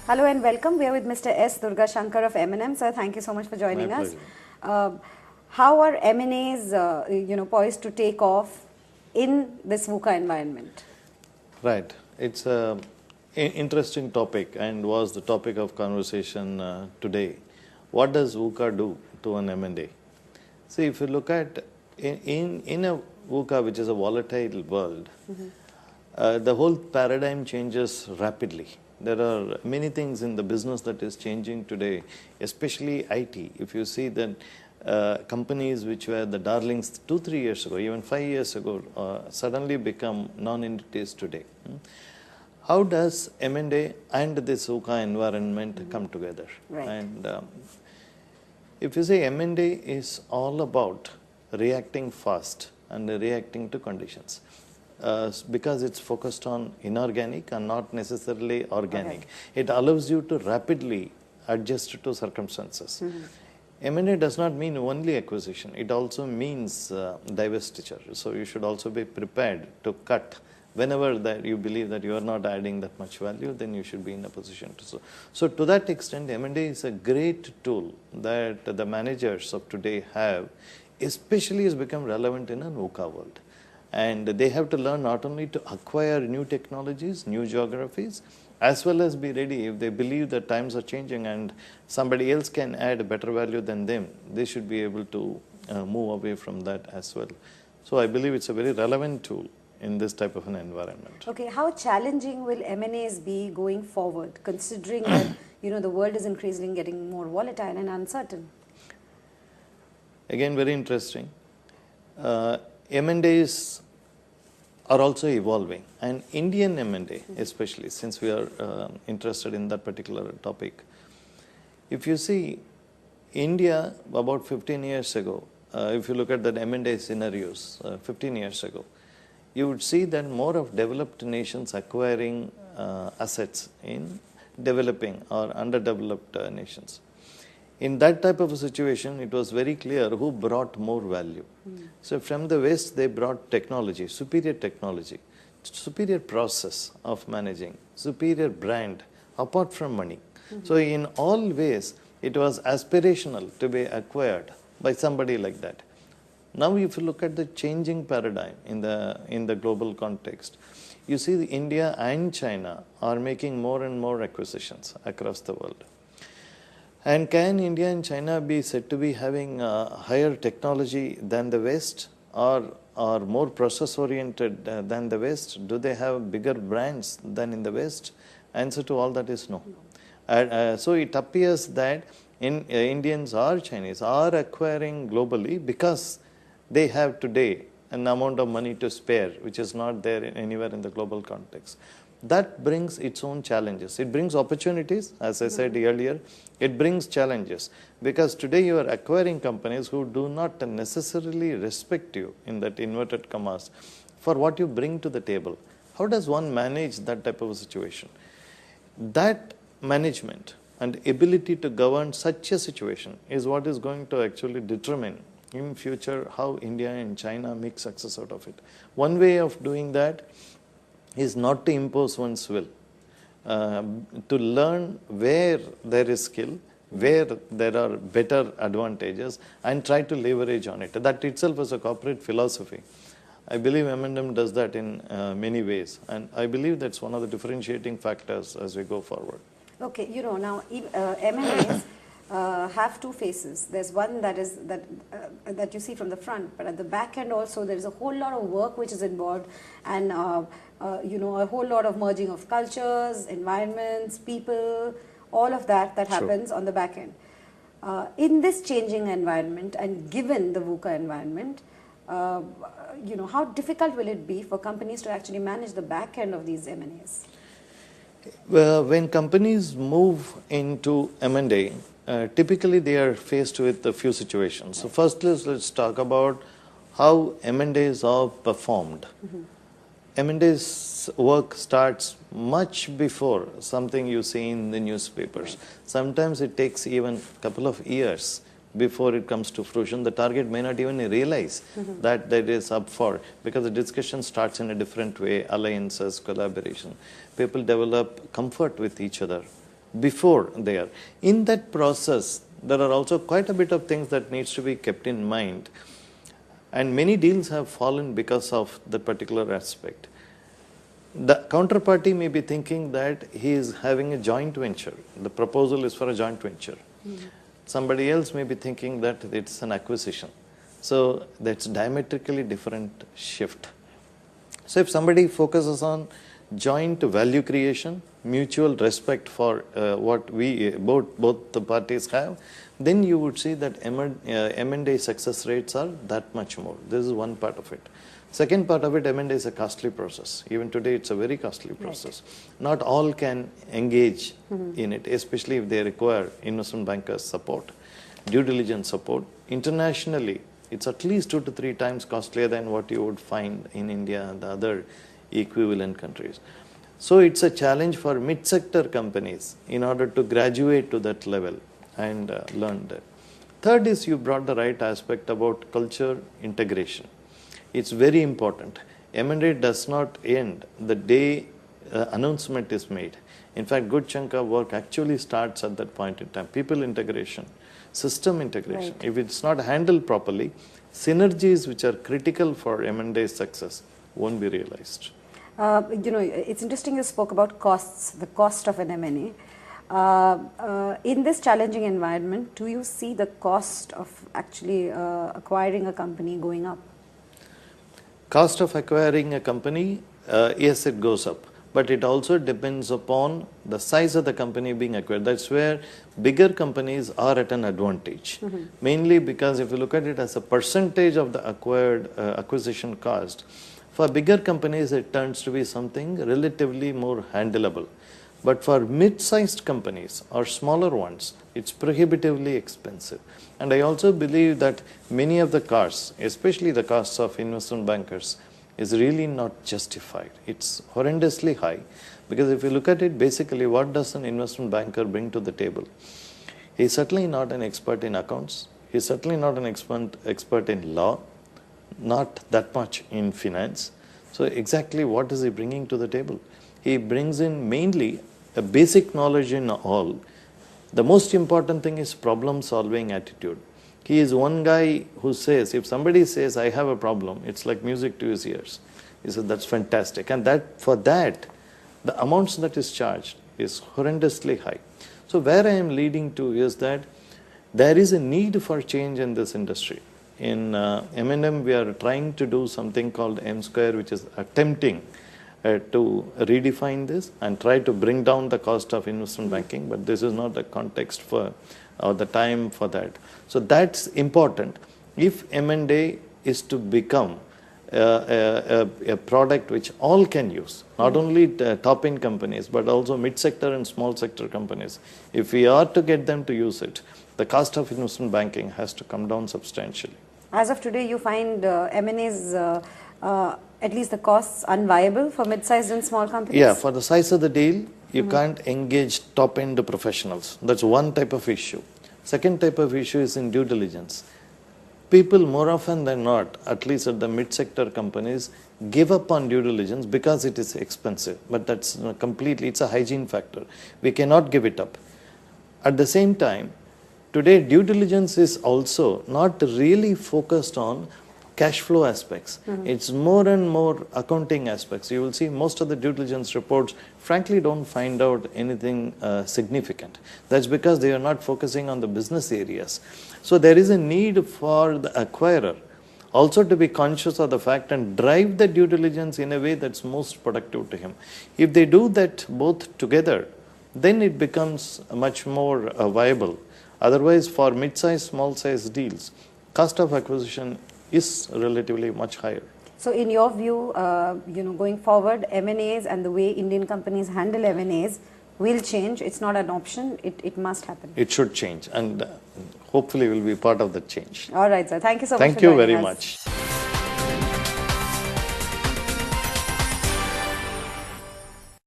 Hello and welcome. We are with Mr. S. Durgashankar of M&M. Sir, thank you so much for joining My us. pleasure. How are M&As, poised to take off in this VUCA environment? Right. It's a interesting topic and was the topic of conversation today. What does VUCA do to an M&A? See, if you look at in a VUCA, which is a volatile world, the whole paradigm changes rapidly. There are many things in the business that is changing today, especially IT. If you see that companies which were the darlings 2-3 years ago, even 5 years ago, suddenly become non-entities today. How does M&A and this VUCA environment come together? Right. And if you say M&A is all about reacting fast and reacting to conditions. Because it's focused on inorganic and not necessarily organic. Okay. It allows you to rapidly adjust to circumstances. M&A does not mean only acquisition. It also means divestiture. So you should also be prepared to cut. Whenever that you believe that you are not adding that much value, then you should be in a position to so. So to that extent, M&A is a great tool that the managers of today have, especially has become relevant in a VUCA world. And they have to learn not only to acquire new technologies, new geographies, as well as be ready if they believe that times are changing and somebody else can add better value than them, they should be able to move away from that as well. So I believe it's a very relevant tool in this type of an environment. Okay, how challenging will M&As be going forward, considering that the world is increasingly getting more volatile and uncertain? Again, very interesting. M&As are also evolving, and Indian M&A especially, since we are interested in that particular topic. If you see, India about 15 years ago, if you look at the M&A scenarios 15 years ago, you would see that more of developed nations acquiring assets in developing or underdeveloped nations. In that type of a situation, it was very clear who brought more value. So from the West, they brought technology, superior process of managing, superior brand, apart from money. So in all ways, it was aspirational to be acquired by somebody like that. Now, if you look at the changing paradigm in the global context, you see India and China are making more and more acquisitions across the world. And can India and China be said to be having higher technology than the West, or more process-oriented than the West? Do they have bigger brands than in the West? Answer to all that is no. So it appears that Indians or Chinese are acquiring globally because they have today an amount of money to spare, which is not there anywhere in the global context. That brings its own challenges. It brings opportunities, as I said earlier. It brings challenges because today you are acquiring companies who do not necessarily respect you, in that inverted commas, for what you bring to the table. How does one manage that type of a situation? That management and ability to govern such a situation is what is going to actually determine in future how India and China make success out of it. One way of doing that is not to impose one's will, to learn where there is skill, where there are better advantages, and try to leverage on it. That itself is a corporate philosophy. I believe M&M does that in many ways, and I believe that's one of the differentiating factors as we go forward. Okay, now M&As have two faces. There's one that is that you see from the front, but at the back end also there is a whole lot of work which is involved, and a whole lot of merging of cultures, environments, people, all of that happens on the back end. In this changing environment, and given the VUCA environment, how difficult will it be for companies to actually manage the back end of these M&As? Well, when companies move into M&A, typically they are faced with a few situations. So first, let's talk about how M&As are performed. M&A's work starts much before something you see in the newspapers. Sometimes it takes even a couple of years before it comes to fruition. The target may not even realize that is up for, because the discussion starts in a different way, alliances, collaboration. People develop comfort with each other before there. In that process, there are also quite a bit of things that needs to be kept in mind, and many deals have fallen because of the particular aspect. The counterparty may be thinking that he is having a joint venture. The proposal is for a joint venture. Somebody else may be thinking that it's an acquisition. So that's diametrically different shift. So if somebody focuses on joint value creation, mutual respect for what we both the parties have, then you would see that M&A success rates are that much more. This is one part of it. Second part of it, M&A is a costly process. Even today, it's a very costly process. Right. Not all can engage in it, especially if they require investment bankers' support, due diligence support. Internationally, it's at least 2 to 3 times costlier than what you would find in India and the other equivalent countries. So it's a challenge for mid-sector companies in order to graduate to that level and learn that. Third is you brought the right aspect about culture integration. It's very important. M&A does not end the day announcement is made. In fact, good chunk of work actually starts at that point in time. People integration, system integration. Right. If it's not handled properly, synergies which are critical for M&A success won't be realized. It's interesting you spoke about costs, the cost of an M&A. In this challenging environment, do you see the cost of actually acquiring a company going up? Cost of acquiring a company, yes, it goes up. But it also depends upon the size of the company being acquired. That's where bigger companies are at an advantage. Mainly because if you look at it as a percentage of the acquired acquisition cost, for bigger companies it turns to be something relatively more handleable. But for mid-sized companies or smaller ones, it's prohibitively expensive. And I also believe that many of the costs, especially the costs of investment bankers, is really not justified. It's horrendously high, because if you look at it, basically what does an investment banker bring to the table? He's certainly not an expert in accounts. He's certainly not an expert in law, not that much in finance. So exactly what is he bringing to the table? He brings in mainly a basic knowledge in all. The most important thing is problem-solving attitude. He is one guy who says, if somebody says, I have a problem, it's like music to his ears. He says, that's fantastic. And for that, the amounts that is charged is horrendously high. So where I am leading to is that there is a need for change in this industry. In M&M, we are trying to do something called M Square, which is attempting to redefine this and try to bring down the cost of investment banking, but this is not the context for or the time for that. So that's important. If M&A is to become a product which all can use, not only top-end companies, but also mid-sector and small-sector companies, if we are to get them to use it, the cost of investment banking has to come down substantially. As of today, you find M&As, at least the costs, unviable for mid-sized and small companies? Yeah, for the size of the deal, you can't engage top-end professionals. That's one type of issue. Second type of issue is in due diligence. People more often than not, at least at the mid-sector companies, give up on due diligence because it is expensive. But that's completely, it's a hygiene factor. We cannot give it up. At the same time, today due diligence is also not really focused on cash flow aspects. It's more and more accounting aspects. You will see most of the due diligence reports frankly don't find out anything significant. That's because they are not focusing on the business areas. So there is a need for the acquirer also to be conscious of the fact and drive the due diligence in a way that's most productive to him. If they do that both together, then it becomes much more viable. Otherwise, for mid-size, small-size deals, cost of acquisition is relatively much higher. So in your view, going forward, M&As and the way Indian companies handle M&As will change. It's not an option. It must happen. It should change, and hopefully will be part of the change. All right, sir. Thank you so much. Thank you very much.